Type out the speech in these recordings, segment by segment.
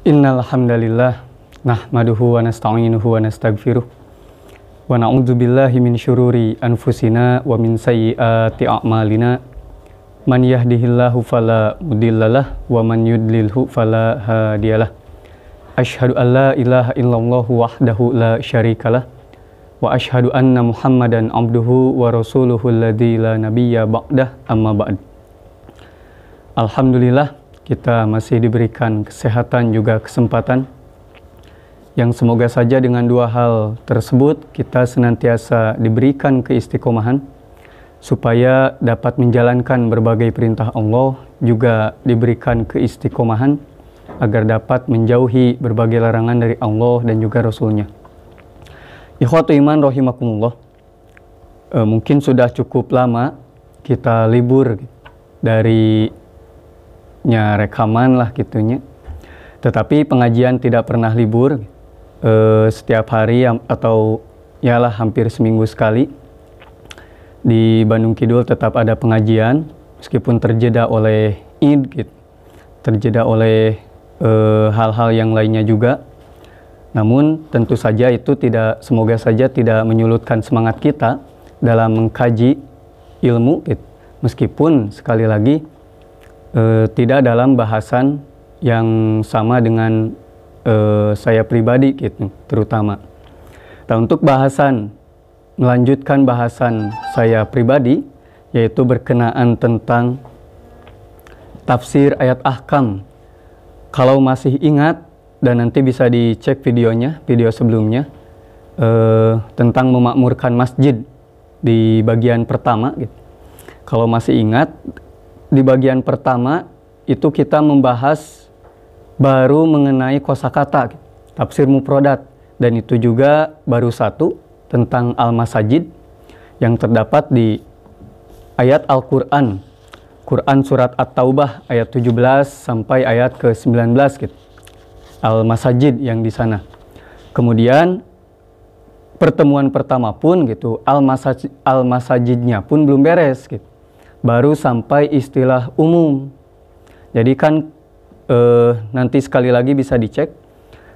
Innal hamdalillah nahmaduhu wa nasta'inuhu wa nastaghfiruh wa na'udzu billahi min syururi anfusina wa min sayyiati a'malina man yahdihillahu fala mudhillalah wa man yudlilhu fala hadiyalah. Asyhadu an la ilaha illallah wahdahu la syarikalah wa asyhadu anna Muhammadan abduhu wa rasuluhu alladzi la nabiyya ba'dah, amma ba'd. Alhamdulillah, kita masih diberikan kesehatan juga kesempatan yang semoga saja dengan dua hal tersebut kita senantiasa diberikan keistiqomahan supaya dapat menjalankan berbagai perintah Allah, juga diberikan keistiqomahan agar dapat menjauhi berbagai larangan dari Allah dan juga Rasulnya. Ikhwatu iman rahimakumullah, mungkin sudah cukup lama kita libur dari rekaman lah gitunya, tetapi pengajian tidak pernah libur. Setiap hari atau yalah hampir seminggu sekali di Bandung Kidul tetap ada pengajian, meskipun terjeda oleh Id gitu, terjeda oleh hal-hal yang lainnya juga. Namun tentu saja itu semoga saja tidak menyulutkan semangat kita dalam mengkaji ilmu gitu. Meskipun sekali lagi tidak dalam bahasan yang sama dengan saya pribadi gitu, terutama. Nah, untuk melanjutkan bahasan saya pribadi, yaitu berkenaan tentang tafsir ayat ahkam. Kalau masih ingat, dan nanti bisa dicek video sebelumnya, tentang memakmurkan masjid di bagian pertama gitu. Kalau masih ingat, di bagian pertama itu kita membahas baru mengenai kosakata gitu, tafsir mufradat, dan itu juga baru satu tentang al-masajid yang terdapat di ayat Al-Quran, Quran surat At-Taubah ayat 17 sampai ayat ke-19 gitu. Al-masajid yang di sana. Kemudian pertemuan pertama pun gitu, al-masajidnya pun belum beres gitu. Baru sampai istilah umum. Jadi kan nanti sekali lagi bisa dicek.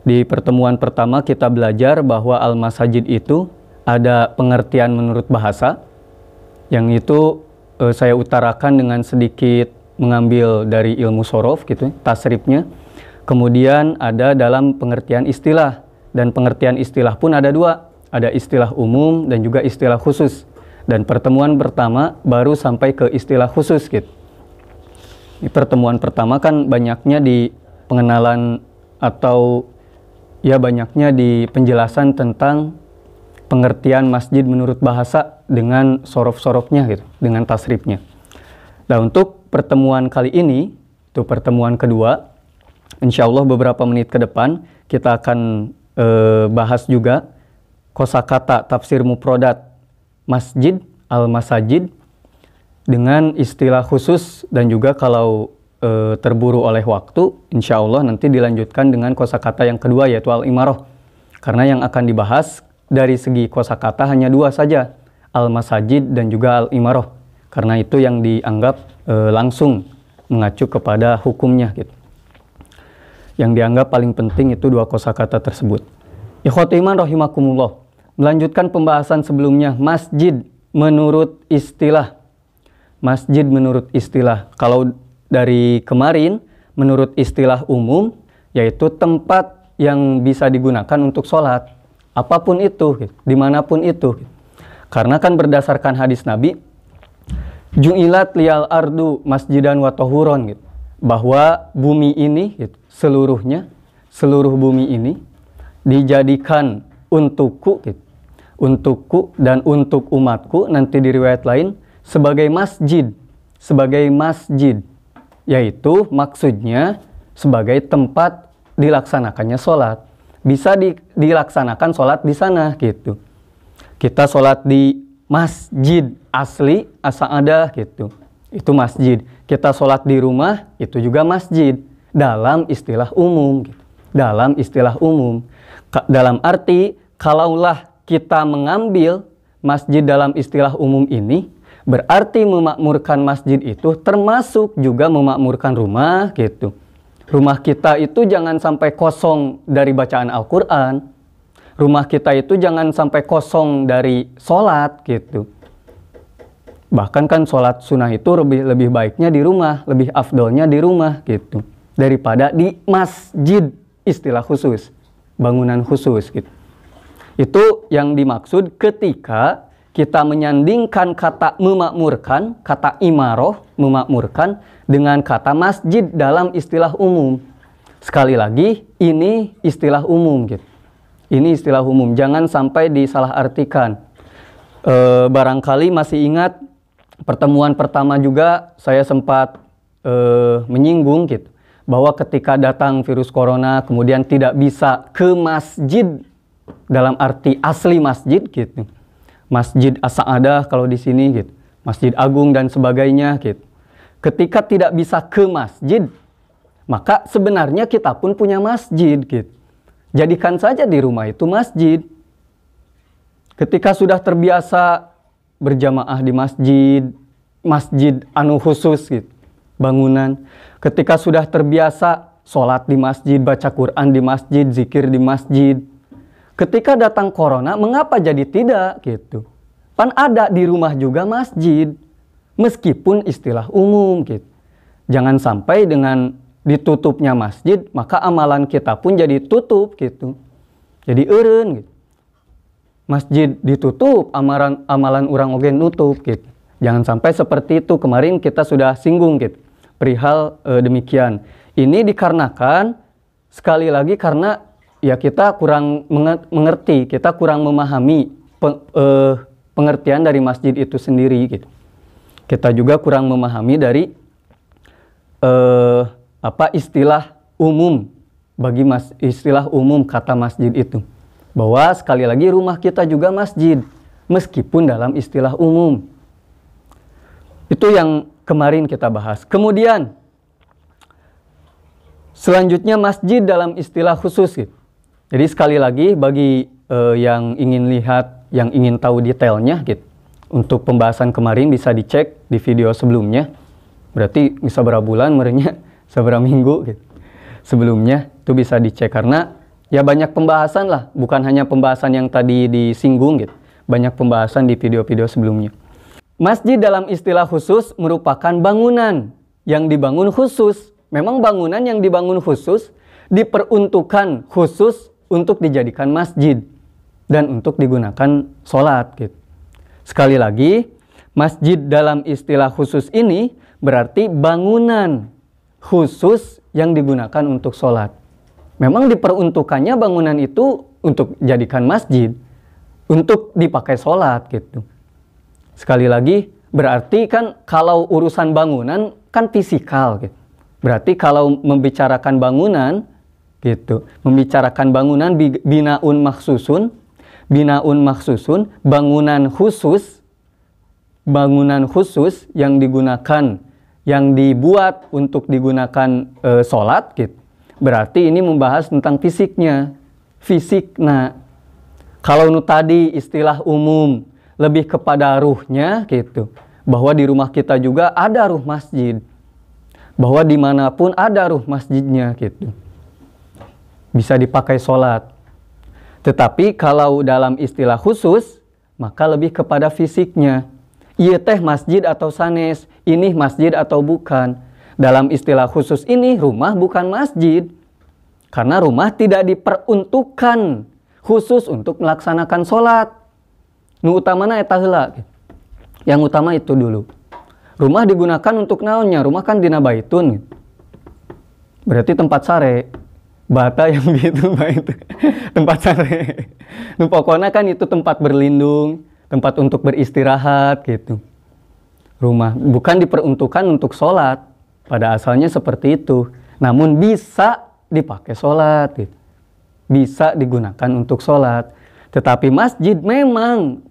Di pertemuan pertama kita belajar bahwa al-masajid itu ada pengertian menurut bahasa, yang itu saya utarakan dengan sedikit mengambil dari ilmu sorof gitu, tasrifnya. Kemudian ada dalam pengertian istilah, dan pengertian istilah pun ada dua, ada istilah umum dan juga istilah khusus. Dan pertemuan pertama baru sampai ke istilah khusus gitu. Di pertemuan pertama kan banyaknya di pengenalan atau ya banyaknya di penjelasan tentang pengertian masjid menurut bahasa dengan sorof-sorofnya gitu, dengan tasrifnya. Nah, untuk pertemuan kali ini, itu pertemuan kedua, insya Allah beberapa menit ke depan kita akan bahas juga kosakata tafsir mufradat masjid, al-masajid, dengan istilah khusus, dan juga kalau terburu oleh waktu, insya Allah nanti dilanjutkan dengan kosakata yang kedua, yaitu al-imarah. Karena yang akan dibahas dari segi kosakata hanya dua saja, al-masajid dan juga al-imarah. Karena itu yang dianggap langsung mengacu kepada hukumnya gitu. Yang dianggap paling penting itu dua kosakata tersebut. Ikhwati iman rahimakumullah. Melanjutkan pembahasan sebelumnya, masjid menurut istilah. Masjid menurut istilah. Kalau dari kemarin, menurut istilah umum, yaitu tempat yang bisa digunakan untuk sholat. Apapun itu, dimanapun itu. Karena kan berdasarkan hadis Nabi, Ju'ilat liyal ardu masjidan wa tahuron, gitu. Bahwa bumi ini, gitu, seluruh bumi ini dijadikan untukku, gitu. Untukku dan untuk umatku, nanti di riwayat lain sebagai masjid, yaitu maksudnya sebagai tempat dilaksanakannya sholat. Bisa dilaksanakan sholat di sana gitu. Kita sholat di masjid asli as-sa'adah gitu, itu masjid. Kita sholat di rumah, itu juga masjid dalam istilah umum gitu. Dalam istilah umum, dalam arti kalaulah kita mengambil masjid dalam istilah umum ini, berarti memakmurkan masjid itu termasuk juga memakmurkan rumah gitu. Rumah kita itu jangan sampai kosong dari bacaan Al-Quran. Rumah kita itu jangan sampai kosong dari sholat gitu. Bahkan kan sholat sunnah itu lebih baiknya di rumah, lebih afdolnya di rumah gitu. Daripada di masjid, istilah khusus, bangunan khusus gitu. Itu yang dimaksud ketika kita menyandingkan kata memakmurkan, kata imaroh, memakmurkan, dengan kata masjid dalam istilah umum. Sekali lagi, ini istilah umum gitu. Ini istilah umum, jangan sampai disalahartikan. Barangkali masih ingat pertemuan pertama juga saya sempat menyinggung gitu, bahwa ketika datang virus corona kemudian tidak bisa ke masjid dalam arti asli masjid gitu. Masjid As-Sa'adah kalau di sini gitu, Masjid Agung dan sebagainya gitu. Ketika tidak bisa ke masjid, maka sebenarnya kita pun punya masjid gitu. Jadikan saja di rumah itu masjid. Ketika sudah terbiasa berjamaah di masjid, masjid anu khusus gitu, bangunan. Ketika sudah terbiasa sholat di masjid, baca Quran di masjid, zikir di masjid. Ketika datang corona, mengapa jadi tidak gitu? Pan ada di rumah juga masjid, meskipun istilah umum gitu. Jangan sampai dengan ditutupnya masjid, maka amalan kita pun jadi tutup gitu. Jadi eureun gitu. Masjid ditutup, amalan orang oge nutup gitu. Jangan sampai seperti itu. Kemarin kita sudah singgung gitu, perihal demikian. Ini dikarenakan sekali lagi karena ya kita kurang mengerti, kita kurang memahami pengertian dari masjid itu sendiri gitu. Kita juga kurang memahami dari istilah umum bagi istilah umum kata masjid itu. Bahwa sekali lagi rumah kita juga masjid, meskipun dalam istilah umum. Itu yang kemarin kita bahas. Kemudian selanjutnya masjid dalam istilah khusus gitu. Jadi sekali lagi bagi yang ingin lihat, yang ingin tahu detailnya gitu, untuk pembahasan kemarin bisa dicek di video sebelumnya. Berarti bisa berapa bulan, merenya seberapa minggu gitu. Sebelumnya itu bisa dicek karena ya banyak pembahasan lah, bukan hanya pembahasan yang tadi disinggung gitu. Banyak pembahasan di video-video sebelumnya. Masjid dalam istilah khusus merupakan bangunan yang dibangun khusus. Memang bangunan yang dibangun khusus diperuntukkan khusus untuk dijadikan masjid dan untuk digunakan sholat gitu. Sekali lagi, masjid dalam istilah khusus ini berarti bangunan khusus yang digunakan untuk sholat. Memang diperuntukannya bangunan itu untuk jadikan masjid, untuk dipakai sholat gitu. Sekali lagi, berarti kan kalau urusan bangunan kan fisikal gitu. Berarti kalau membicarakan bangunan gitu, membicarakan bangunan binaun maksusun, bangunan khusus yang digunakan, yang dibuat untuk digunakan sholat gitu. Berarti ini membahas tentang fisiknya, fisikna. Kalau tadi istilah umum lebih kepada ruhnya gitu, bahwa di rumah kita juga ada ruh masjid, bahwa dimanapun ada ruh masjidnya gitu, bisa dipakai sholat. Tetapi kalau dalam istilah khusus, maka lebih kepada fisiknya. Iya teh masjid atau sanes, ini masjid atau bukan. Dalam istilah khusus ini, rumah bukan masjid. Karena rumah tidak diperuntukkan khusus untuk melaksanakan sholat. Nu utamana eta heula. Yang utama itu dulu. Rumah digunakan untuk naonnya? Rumah kan dina baitun. Berarti tempat sare. Bata yang gitu, itu tempat sare. Pokoknya kan itu tempat berlindung, tempat untuk beristirahat gitu. Rumah bukan diperuntukkan untuk sholat. Pada asalnya seperti itu. Namun bisa dipakai sholat gitu. Bisa digunakan untuk sholat. Tetapi masjid memang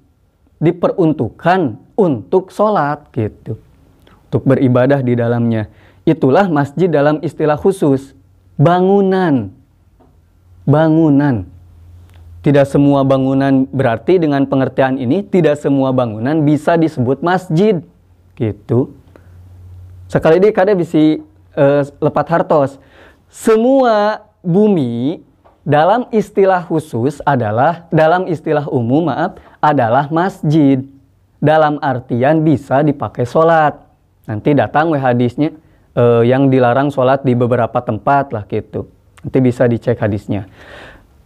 diperuntukkan untuk sholat gitu. Untuk beribadah di dalamnya. Itulah masjid dalam istilah khusus. Bangunan. Tidak semua bangunan, berarti dengan pengertian ini tidak semua bangunan bisa disebut masjid gitu. Sekali deh kada bisa lepat hartos. semua bumi dalam istilah khusus adalah, dalam istilah umum adalah masjid. Dalam artian bisa dipakai sholat. Nanti datang hadisnya yang dilarang sholat di beberapa tempat lah gitu. Nanti bisa dicek hadisnya.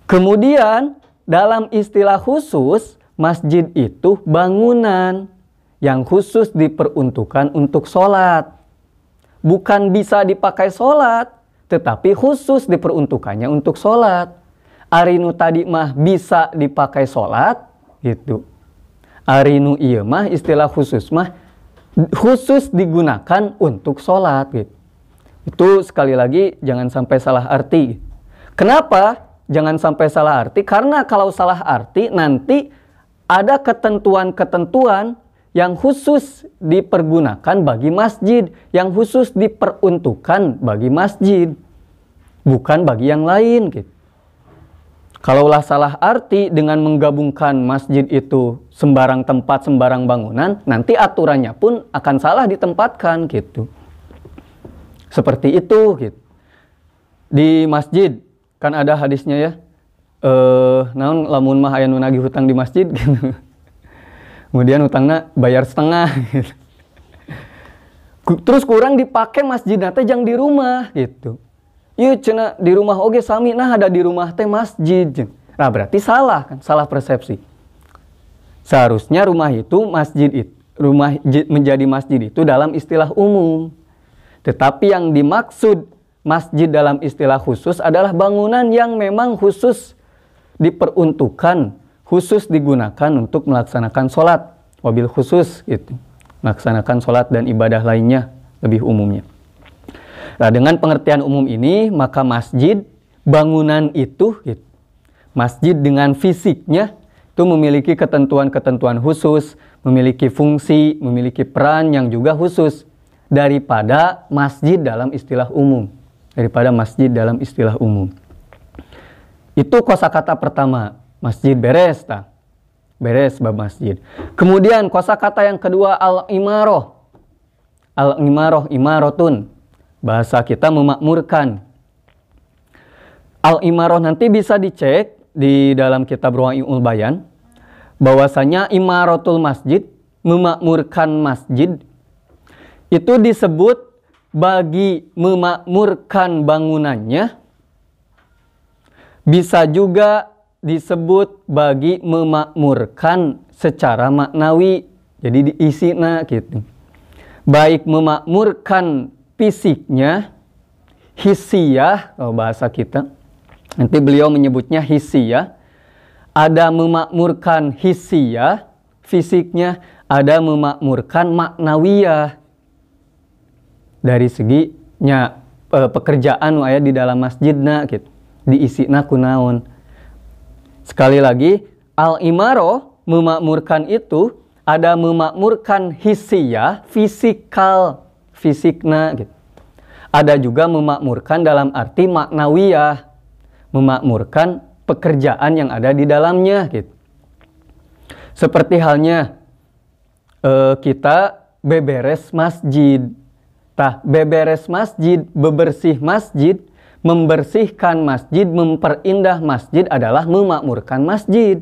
Kemudian dalam istilah khusus, masjid itu bangunan yang khusus diperuntukkan untuk sholat. Bukan bisa dipakai sholat, tetapi khusus diperuntukannya untuk sholat. Arinu tadi mah bisa dipakai sholat, gitu. Arinu iya mah istilah khusus mah khusus digunakan untuk sholat, gitu. Itu sekali lagi jangan sampai salah arti. Kenapa jangan sampai salah arti? Karena kalau salah arti nanti ada ketentuan-ketentuan yang khusus dipergunakan bagi masjid, yang khusus diperuntukkan bagi masjid, bukan bagi yang lain, gitu. Kalaulah salah arti dengan menggabungkan masjid itu sembarang tempat, sembarang bangunan, nanti aturannya pun akan salah ditempatkan, gitu. Seperti itu, gitu. Di masjid kan ada hadisnya ya, naon lamun mah aya nu nagih hutang di masjid, gitu. Kemudian hutangnya bayar setengah, gitu. Terus kurang dipakai masjid teh jang di rumah, gitu. Iya cenah di rumah oge sami, nah ada di rumah teh masjid. Nah berarti salah kan, salah persepsi. Seharusnya rumah itu menjadi masjid itu dalam istilah umum. Tetapi yang dimaksud masjid dalam istilah khusus adalah bangunan yang memang khusus diperuntukkan, khusus digunakan untuk melaksanakan sholat. Wabil khusus gitu, melaksanakan sholat dan ibadah lainnya lebih umumnya. Nah, dengan pengertian umum ini, maka masjid, bangunan itu, gitu, masjid dengan fisiknya, itu memiliki ketentuan-ketentuan khusus, memiliki fungsi, memiliki peran yang juga khusus, daripada masjid dalam istilah umum. Daripada masjid dalam istilah umum. Itu kosakata pertama, masjid beres, tak? Beres bab masjid. Kemudian kosakata yang kedua, al-imaroh. Al-imaroh, imarotun. Bahasa kita memakmurkan. Al-imaroh nanti bisa dicek di dalam kitab Ruwa'iul Bayan. Bahwasanya imaratul masjid, memakmurkan masjid, itu disebut bagi memakmurkan bangunannya. Bisa juga disebut bagi memakmurkan secara maknawi. Jadi diisina gitu. Baik memakmurkan fisiknya, hissiyah, bahasa kita. Nanti beliau menyebutnya hissiyah. Ada memakmurkan hissiyah, fisiknya. Ada memakmurkan maknawiyah. Dari segi pekerjaan aya di dalam masjidna gitu. Diisina kunaon. Sekali lagi, al-imaroh, memakmurkan itu, ada memakmurkan hissiyah, fisikal, fisikna gitu. Ada juga memakmurkan dalam arti maknawiyah, memakmurkan pekerjaan yang ada di dalamnya gitu. Seperti halnya kita beberes masjid. Tah beberes masjid, bebersih masjid, membersihkan masjid, memperindah masjid adalah memakmurkan masjid.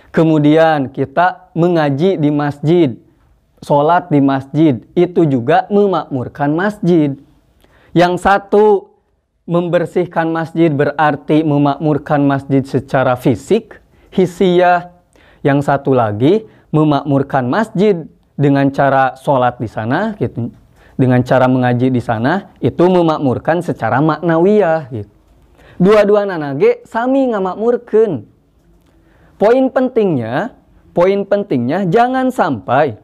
Kemudian kita mengaji di masjid, sholat di masjid, itu juga memakmurkan masjid. Yang satu membersihkan masjid berarti memakmurkan masjid secara fisik, hissiyah. Yang satu lagi memakmurkan masjid dengan cara sholat di sana, gitu. Dengan cara mengaji di sana, itu memakmurkan secara maknawiyah. Gitu. Dua-dua nanage sami ngamakmurkeun. Poin pentingnya jangan sampai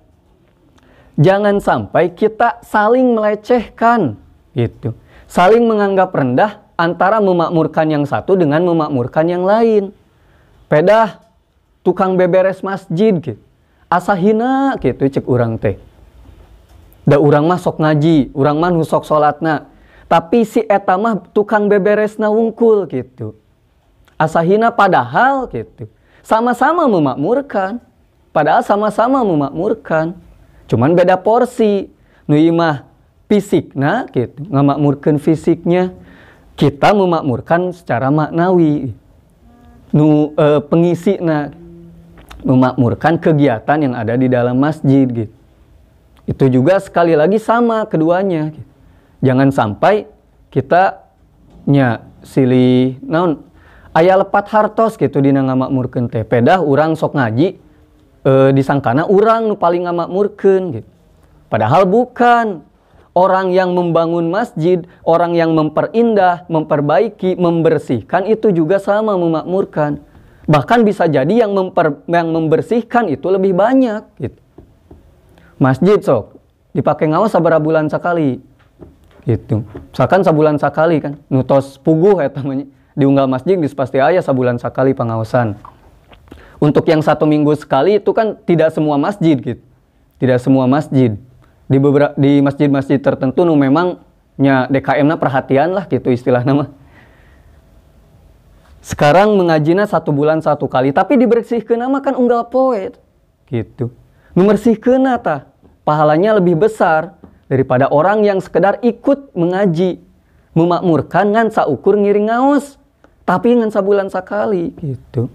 kita saling melecehkan, gitu. Saling menganggap rendah antara memakmurkan yang satu dengan memakmurkan yang lain. Pedah tukang beberes masjid, gitu. Asa hina, gitu cek urang teh. Da urang mah sok ngaji, urang mah nu sok salatna. Tapi si eta mah tukang beberesna wungkul, gitu. Asa hina padahal gitu. Sama-sama memakmurkan. Padahal sama-sama memakmurkan. Cuman beda porsi. Nu ieu mah fisikna gitu, ngamakmurkeun fisiknya. kita memakmurkan secara maknawi. Pengisi memakmurkan kegiatan yang ada di dalam masjid gitu. Itu juga sekali lagi sama keduanya gitu. Jangan sampai kita silih naon aya lepat hartos gitu dina ngamakmurkeun teh. Pedah urang sok ngaji disangkana urang nu paling ngamakmurkeun gitu. Padahal bukan. Orang yang membangun masjid, orang yang memperindah, memperbaiki, membersihkan itu juga sama memakmurkan. Bahkan bisa jadi yang membersihkan itu lebih banyak gitu. Masjid sok dipakai ngawas sabaraha bulan sakali gitu. Misalkan sabulan sakali kan nutos puguh eta diunggal masjid geus pasti aya sabulan sakali pangaosan. Untuk yang 1 minggu sekali itu kan tidak semua masjid gitu. Tidak semua masjid. Di masjid-masjid tertentu nu memang DKM-na perhatian lah gitu istilah nama. Sekarang mengajina 1 bulan 1 kali, tapi dibersihkeun nama kan unggal poe gitu. Membersihkeun tah pahalanya lebih besar daripada orang yang sekedar ikut mengaji, memakmurkan ngan saukur ngiring ngaos, tapi ngan sabulan sakali gitu.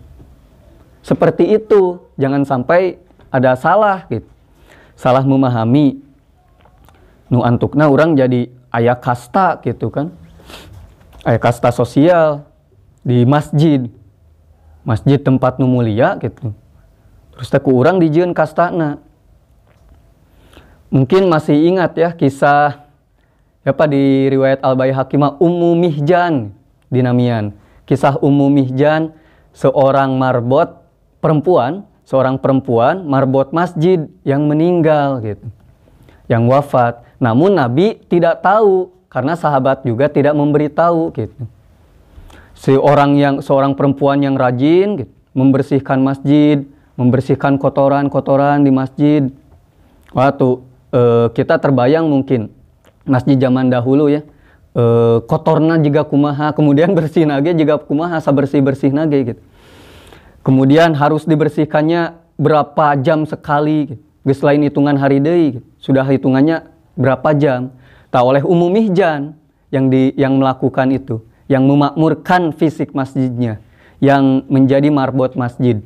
Seperti itu, jangan sampai ada salah gitu. Salah memahami. Nu antukna orang jadi aya kasta gitu kan. Aya kasta sosial di masjid. Masjid tempat nu mulia gitu. Terus teh ku urang dijieun kastana. Mungkin masih ingat ya kisah di riwayat Al-Baihaqi Ummu Mihjan dinamian. Kisah Ummu Mihjan seorang perempuan marbot masjid yang meninggal gitu. Yang wafat. Namun Nabi tidak tahu karena sahabat juga tidak memberitahu gitu. Seorang perempuan yang rajin gitu, membersihkan masjid, membersihkan kotoran-kotoran di masjid. Waktu kita terbayang mungkin masjid zaman dahulu ya, kotorna juga kumaha, kemudian bersih nage juga kumaha, sabersih-bersih nage gitu. Kemudian harus dibersihkannya berapa jam sekali gitu. Geus lain hitungan hari deui gitu. Sudah hitungannya berapa jam. Tak oleh Ummu Mihjan yang melakukan itu, yang memakmurkan fisik masjidnya, yang menjadi marbot masjid.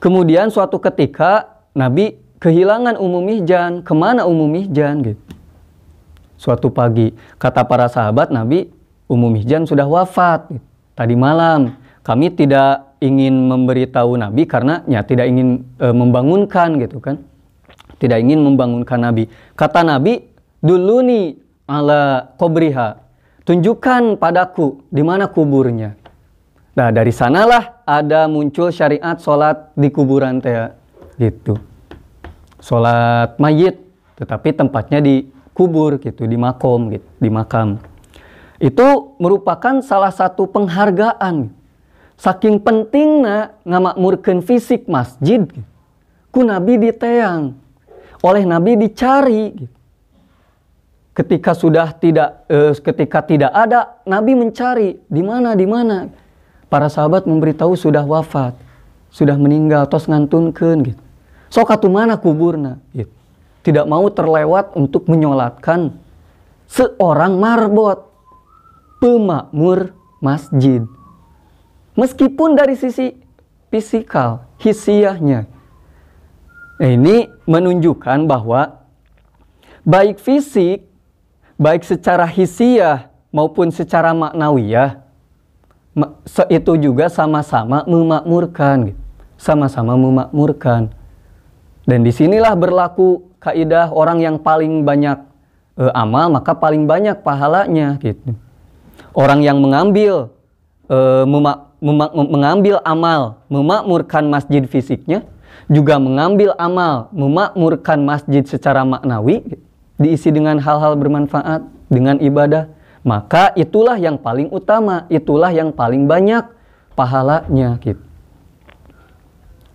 Kemudian suatu ketika Nabi kehilangan Ummu Mihjan. Kemana Ummu Mihjan gitu. Suatu pagi kata para sahabat Nabi, Ummu Mihjan sudah wafat gitu. Tadi malam. Kami tidak ingin memberitahu Nabi karena tidak ingin membangunkan gitu kan. Tidak ingin membangunkan Nabi. Kata Nabi, duluni ala qabriha. Tunjukkan padaku di mana kuburnya. Nah, dari sanalah ada muncul syariat sholat di kuburan teh gitu. Sholat mayit, tetapi tempatnya di kubur gitu, di makom gitu, di makam. Itu merupakan salah satu penghargaan. Saking pentingna ngamakmurkeun fisik masjid gitu. Ku Nabi diteang. Oleh Nabi dicari gitu. Ketika tidak ada, Nabi mencari di mana. Para sahabat memberitahu sudah wafat, sudah meninggal, tos ngantunkeun gitu. Sok atuh mana kuburna gitu. Tidak mau terlewat untuk menyolatkan seorang marbot, pemakmur masjid. Meskipun dari sisi fisikal, hisiahnya. Nah, ini menunjukkan bahwa baik fisik, baik secara hisiah maupun secara maknawiyah, itu juga sama-sama memakmurkan. Sama-sama memakmurkan. Dan disinilah berlaku kaidah orang yang paling banyak amal, maka paling banyak pahalanya gitu. Orang yang mengambil amal memakmurkan masjid fisiknya, juga mengambil amal memakmurkan masjid secara maknawi, diisi dengan hal-hal bermanfaat, dengan ibadah, maka itulah yang paling utama, itulah yang paling banyak pahalanya gitu.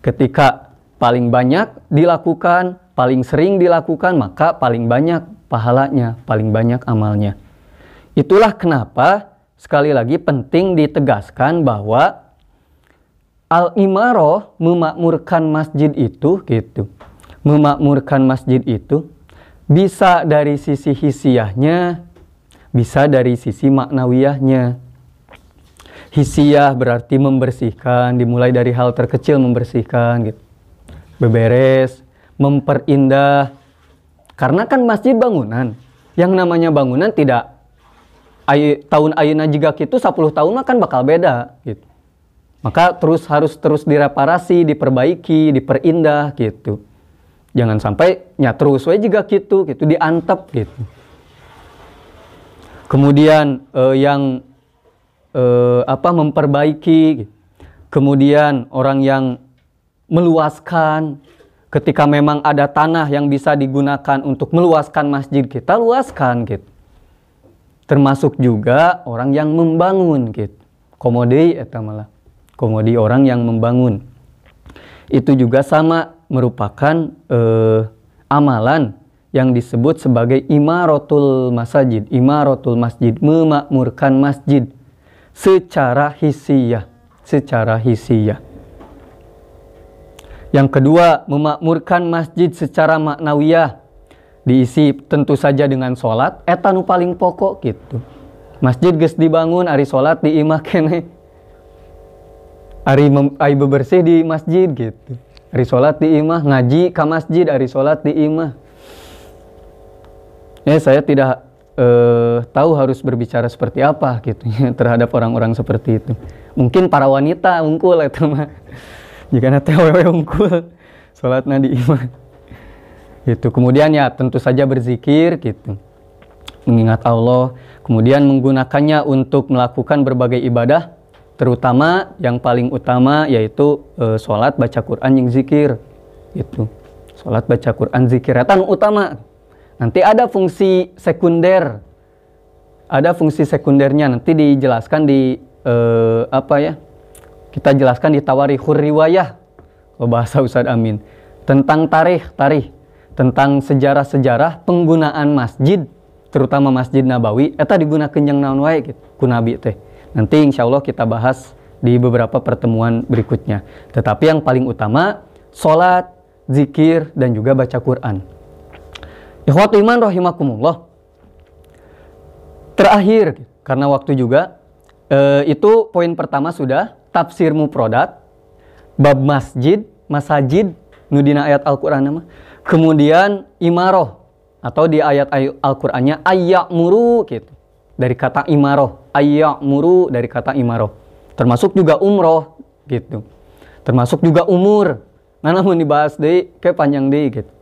Ketika paling banyak dilakukan, paling sering dilakukan, maka paling banyak pahalanya, paling banyak amalnya. Itulah kenapa sekali lagi penting ditegaskan bahwa al-imarah memakmurkan masjid itu gitu. Memakmurkan masjid itu bisa dari sisi hisiahnya, bisa dari sisi maknawiyahnya. Hisiyah berarti membersihkan, dimulai dari hal terkecil membersihkan gitu. Beberes, memperindah. Karena kan masjid bangunan. Yang namanya bangunan tidak tahun ayeuna juga gitu 10 tahun mah kan bakal beda gitu. Maka harus terus direparasi, diperbaiki, diperindah gitu. Jangan sampai terus we juga gitu diantep gitu. Kemudian memperbaiki, kemudian orang yang meluaskan, ketika memang ada tanah yang bisa digunakan untuk meluaskan masjid, kita luaskan gitu. Termasuk juga orang yang membangun gitu. Komodi eta malah. Komodi orang yang membangun. Itu juga sama merupakan amalan yang disebut sebagai imaratul masajid. Imaratul masjid, memakmurkan masjid secara hisiyah. Secara hisiyah. Yang kedua, memakmurkan masjid secara maknawiyah. Diisi tentu saja dengan sholat. Eta nu paling pokok gitu. Masjid geus dibangun, ari sholat di imah keneh. Ari bebersih di masjid gitu. Ari sholat di imah, ngaji ke masjid, ari sholat di imah. Saya tidak tahu harus berbicara seperti apa gitu terhadap orang-orang seperti itu. Mungkin para wanita unggul itu mah. Jika nanti wewe unggul sholatna di imah. Gitu. Kemudian ya tentu saja berzikir gitu. Mengingat Allah, kemudian menggunakannya untuk melakukan berbagai ibadah, terutama yang paling utama yaitu sholat, baca Quran, yang zikir gitu. Sholat, baca Quran, zikir itu utama. Nanti ada fungsi sekunder. Ada fungsi sekundernya nanti dijelaskan di kita jelaskan di Tawarikhur Riwayah, bahasa Ustadz Amin, tentang tarikh, tentang sejarah-sejarah penggunaan masjid, terutama Masjid Nabawi, eta digunakan yang naon wae gitu, ku Nabi teh. Nanti insya Allah kita bahas di beberapa pertemuan berikutnya. Tetapi yang paling utama, sholat, zikir, dan juga baca Quran. Ikhwatu iman rahimakumullah. Terakhir, karena waktu juga, itu poin pertama sudah, tafsir mufradat, bab masjid, masajid, nudina ayat Al-Quran nama. Kemudian imaroh, atau di ayat Al-Qurannya ayya'muru gitu. Dari kata imaroh, ayya'muru dari kata imaroh. Termasuk juga umroh gitu. Termasuk juga umur. Nah, namun dibahas deh, kayak panjang deh gitu.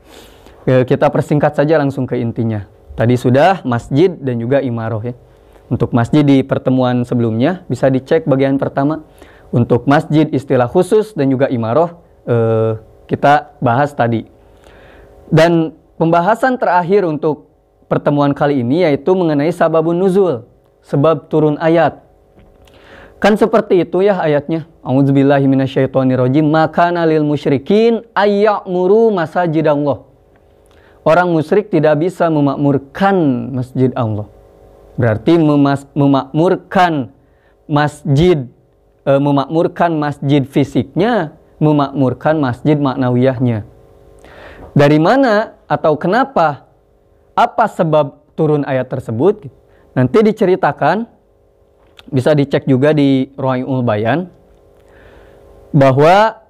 Kita persingkat saja langsung ke intinya. Tadi sudah masjid dan juga imaroh ya. Untuk masjid di pertemuan sebelumnya bisa dicek bagian pertama. Untuk masjid istilah khusus dan juga imaroh kita bahas tadi. Dan pembahasan terakhir untuk pertemuan kali ini yaitu mengenai sababun nuzul, sebab turun ayat. Kan seperti itu ya ayatnya. A'udzubillahi minasyaitonirrajim. Makana lil musyrikin ayya'muru masajidallah. Orang musyrik tidak bisa memakmurkan masjid Allah. Berarti memakmurkan masjid, memakmurkan masjid fisiknya, memakmurkan masjid maknawiyahnya. Dari mana atau kenapa? Apa sebab turun ayat tersebut? Nanti diceritakan, bisa dicek juga di Ruhaiul Bayan, bahwa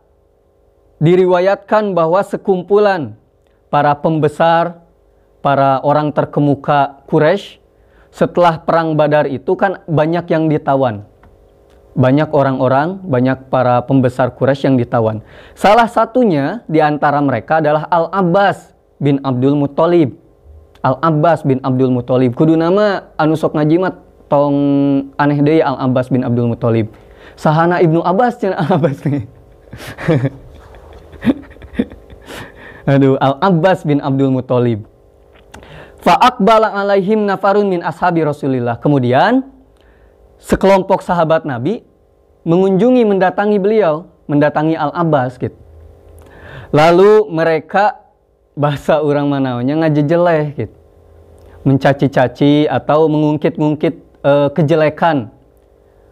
diriwayatkan bahwa sekumpulan para pembesar, para orang terkemuka Quraisy setelah perang Badar itu kan banyak yang ditawan. Banyak orang-orang, banyak para pembesar Quraisy yang ditawan. Salah satunya di antara mereka adalah Al-Abbas bin Abdul Muthalib. Al-Abbas bin Abdul Muthalib. Kudu nama anu sok ngajimat tong aneh deui Al-Abbas bin Abdul Muthalib. Sahana Ibnu Abbas cenah Al-Abbas nih. Aduh, Al-Abbas bin Abdul Muthalib. Fa'aqbala alaihim nafarun min ashabi Rasulillah. Kemudian sekelompok sahabat Nabi mendatangi beliau, mendatangi Al-Abbas gitu. Lalu mereka bahasa orang manawanya ngajejeleh gitu. Mencaci-caci atau mengungkit-ungkit kejelekan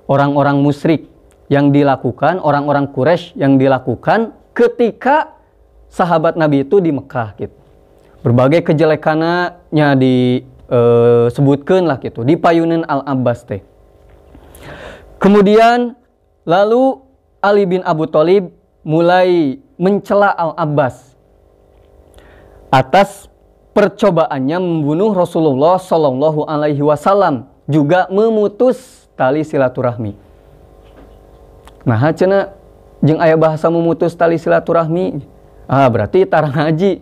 orang-orang musyrik yang dilakukan, orang-orang Quraisy yang dilakukan ketika sahabat Nabi itu di Mekah gitu. Berbagai kejelekannya disebutkan lah gitu di payunan Al-Abbas teh. Kemudian lalu Ali bin Abu Thalib mulai mencela Al-Abbas atas percobaannya membunuh Rasulullah Shallallahu Alaihi Wasallam, juga memutus tali silaturahmi. Nah, cenah jeung aya bahasa memutus tali silaturahmi, berarti tarang haji.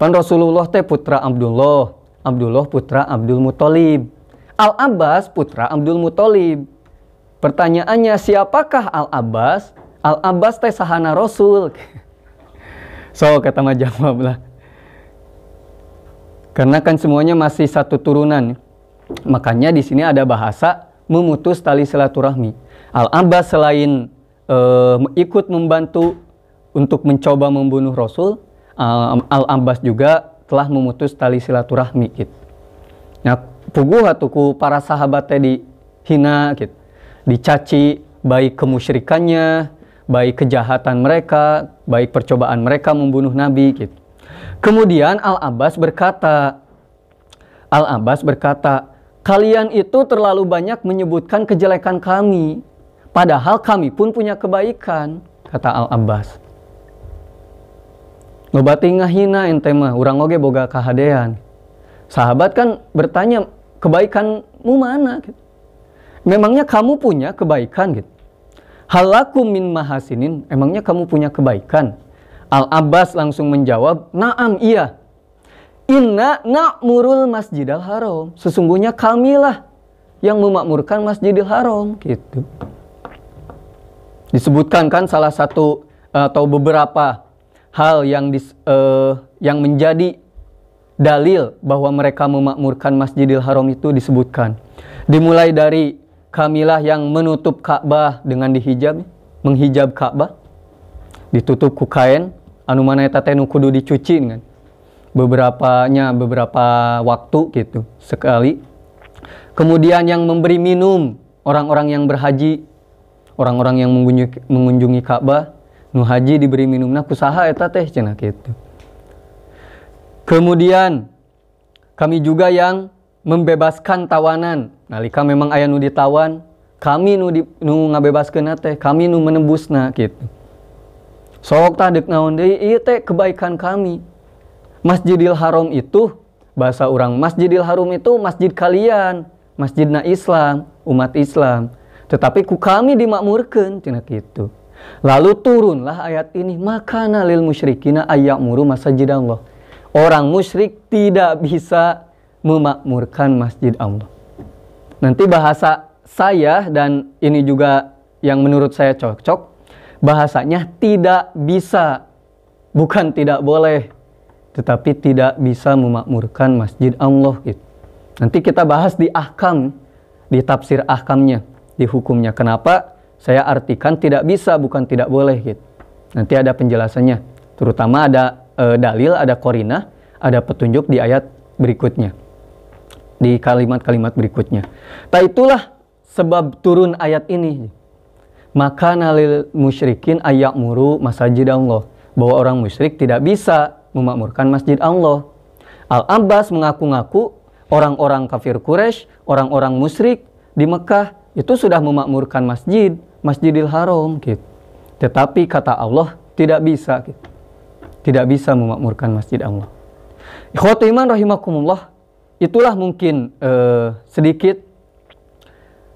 Pan Rasulullah teh putra Abdullah, Abdullah putra Abdul Muthalib, Al-Abbas putra Abdul Muthalib. Pertanyaannya, siapakah Al-Abbas? Al-Abbas teh sahana Rasul. So, kata mah jawab lah. Karena kan semuanya masih satu turunan. Makanya di sini ada bahasa memutus tali silaturahmi. Al-Abbas selain ikut membantu untuk mencoba membunuh Rasul, Al-Abbas juga telah memutus tali silaturahmi gitu. Nah, puguh atuku para sahabat teh dihina gitu. Dicaci baik kemusyrikannya, baik kejahatan mereka, baik percobaan mereka membunuh Nabi gitu. Kemudian Al-Abbas berkata, kalian itu terlalu banyak menyebutkan kejelekan kami, padahal kami pun punya kebaikan, kata Al-Abbas. Nobati ngahina ente mah, urang oge boga kahadean. Sahabat kan bertanya, kebaikanmu mana? Gitu. Memangnya kamu punya kebaikan? Gitu. Halakum min mahasinin, emangnya kamu punya kebaikan? Al-Abbas langsung menjawab, naam iya. Inna na'murul masjidil haram. Sesungguhnya kamilah yang memakmurkan masjidil haram. Gitu. Disebutkan kan salah satu atau beberapa hal yang menjadi dalil bahwa mereka memakmurkan masjidil haram itu disebutkan. Dimulai dari kamilah yang menutup Ka'bah dengan dihijab, menghijab Ka'bah. Ditutup ku kain anu mana eta teh nu kudu dicuci kan. Beberapa waktu gitu sekali. Kemudian yang memberi minum orang-orang yang berhaji, orang-orang yang mengunjungi Ka'bah, nu haji diberi minumna kusaha eta teh cenah kitu. Kemudian kami juga yang membebaskan tawanan. Nalika memang aya nu ditawan, kami nu ngabebaskeun teh, kami nu menembusna gitu. Sok tah deuk naon deui, ieu teh kebaikan kami. Masjidil Haram itu bahasa orang, Masjidil Haram itu masjid kalian, masjidna Islam, umat Islam. Tetapi ku kami dimakmurkeun cenah kitu. Lalu turunlah ayat ini, makana lil musyrikina ayyamuru masajidallah. Orang musyrik tidak bisa memakmurkan masjid Allah. Nanti bahasa saya, dan ini juga yang menurut saya cocok, bahasanya tidak bisa, bukan tidak boleh, tetapi tidak bisa memakmurkan masjid Allah gitu. Nanti kita bahas di ahkam, di tafsir ahkamnya, di hukumnya. Kenapa saya artikan tidak bisa, bukan tidak boleh gitu. Nanti ada penjelasannya, terutama ada dalil, ada qarinah, ada petunjuk di ayat berikutnya, di kalimat-kalimat berikutnya. Itulah sebab turun ayat ini. Maka nalil musyrikin ayyamuru masajid Allah, bahwa orang musyrik tidak bisa memakmurkan masjid Allah. Al-Abbas mengaku-ngaku orang-orang kafir Quraisy, orang-orang musyrik di Mekah itu sudah memakmurkan Masjidil Haram gitu. Tetapi kata Allah tidak bisa gitu. Tidak bisa memakmurkan masjid Allah. Ikhwatu iman rahimakumullah, itulah mungkin sedikit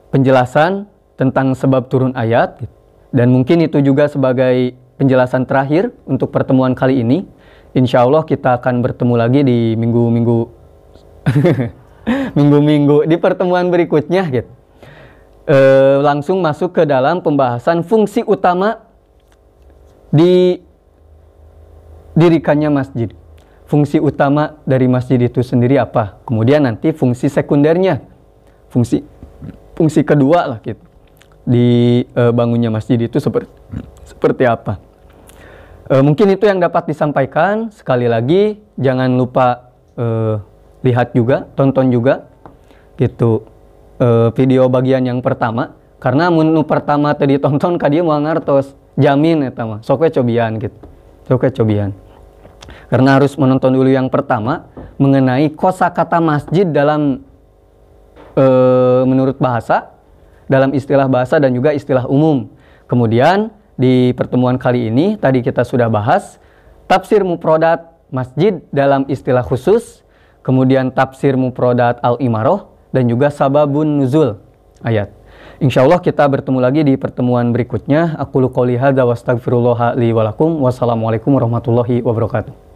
penjelasan tentang sebab turun ayat, dan mungkin itu juga sebagai penjelasan terakhir untuk pertemuan kali ini. Insya Allah kita akan bertemu lagi di minggu-minggu di pertemuan berikutnya gitu. Langsung masuk ke dalam pembahasan fungsi utama didirikannya masjid. Fungsi utama dari masjid itu sendiri apa? Kemudian nanti fungsi sekundernya, fungsi kedua lah gitu. Dibangunnya masjid itu seperti apa? Mungkin itu yang dapat disampaikan. Sekali lagi jangan lupa lihat juga, tonton juga gitu video bagian yang pertama, karena menu pertama tadi tonton kadieu moal ngartos jamin eta mah sok we cobian gitu. Sok we cobian. Karena harus menonton dulu yang pertama mengenai kosakata masjid dalam menurut bahasa. dalam istilah bahasa dan juga istilah umum. Kemudian di pertemuan kali ini tadi kita sudah bahas tafsir mufradat masjid dalam istilah khusus, kemudian tafsir mufradat al-imarah, dan juga sababun nuzul ayat. Insya Allah kita bertemu lagi di pertemuan berikutnya. Aqulu qouli hadza wa astaghfirullah li wa lakum. Wassalamualaikum warahmatullahi wabarakatuh.